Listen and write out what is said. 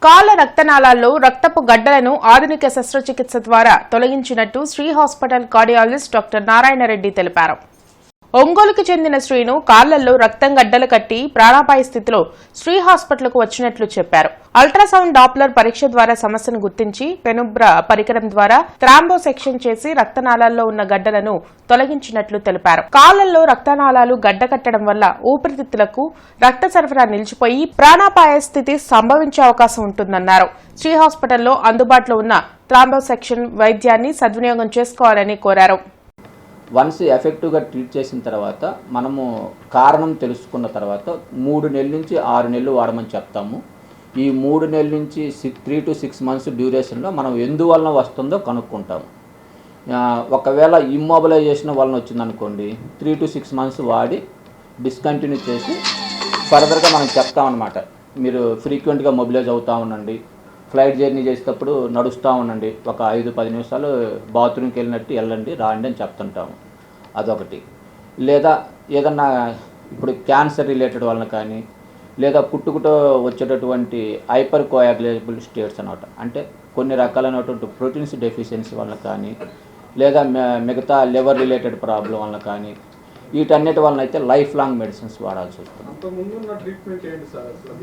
కాళ్ల రక్తనాళాల్లో రక్తపు గడ్డలను ఆధునిక శస్త్రచికిత్స ద్వారా తొలగించినట్టు Sri hospital cardiologist doctor Narayana Reddy తెలిపారు. ఒంగోలుకు చెందిన శ్రీను కాళ్లలో రక్తం గడ్డలు కట్టి ప్రాణాపాయ స్థితిలో శ్రీ హాస్పిటల్కు వచ్చినట్లు చెప్పారు. అల్ట్రాసౌండ్ డాప్లర్ పరీక్ష ద్వారా సమస్యను గుర్తించి పెనుబ్రా పరికరం ద్వారా థ్రాంబోసెక్షన్ చేసి రక్తనాళాల్లో ఉన్న గడ్డలను తొలగించినట్లు తెలిపారు. కాళ్లలో రక్తనాళాలు గడ్డకట్టడం వల్ల ఊపిరితిత్తులకు రక్త సరఫరా నిలిచిపోయి ప్రాణాపాయ స్థితి సంభవించే అవకాశం ఉంటుందన్నారు. శ్రీ హాస్పిటల్లో అందుబాటులో ఉన్న థ్రాంబోసెక్షన్ వైద్యాన్ని సద్వినియోగం చేసుకోవాలని కోరారు. వన్స్ ఎఫెక్టివ్గా ట్రీట్ చేసిన తర్వాత మనము కారణం తెలుసుకున్న తర్వాత 3 నెలల నుంచి 6 నెలలు వాడమని చెప్తాము. ఈ 3 నెలల నుంచి 3 to 6 మంత్స్ డ్యూరేషన్లో మనం ఎందువలన వస్తుందో కనుక్కుంటాము. ఒకవేళ ఇమ్మొబిలైజేషన్ వలన వచ్చిందనుకోండి 3 to 6 మంత్స్ వాడి డిస్కంటిన్యూ చేసి ఫర్దర్గా మనం చెప్తామన్నమాట. మీరు ఫ్రీక్వెంట్గా మొబిలైజ్ అవుతూ ఉండండి, ఫ్లైట్ జర్నీ చేసేటప్పుడు నడుస్తూ ఉండండి, ఒక 5-10 నిమిషాలు బాత్రూమ్కి వెళ్ళినట్టు వెళ్ళండి రాండి అని చెప్తుంటాము. అదొకటి. లేదా ఏదన్నా ఇప్పుడు క్యాన్సర్ రిలేటెడ్ వలన కానీ లేదా పుట్టుకతో వచ్చేటటువంటి హైపర్ కోయాగులేబుల్ స్టేట్స్ అనమాట, అంటే కొన్ని రకాలైనటువంటి ప్రోటీన్స్ డెఫిషియన్సీ వలన కానీ లేదా మిగతా లివర్ రిలేటెడ్ ప్రాబ్లం వలన కానీ వీటన్నిటి వలన అయితే లైఫ్ లాంగ్ మెడిసిన్స్ వాడాల్సి వస్తుంది.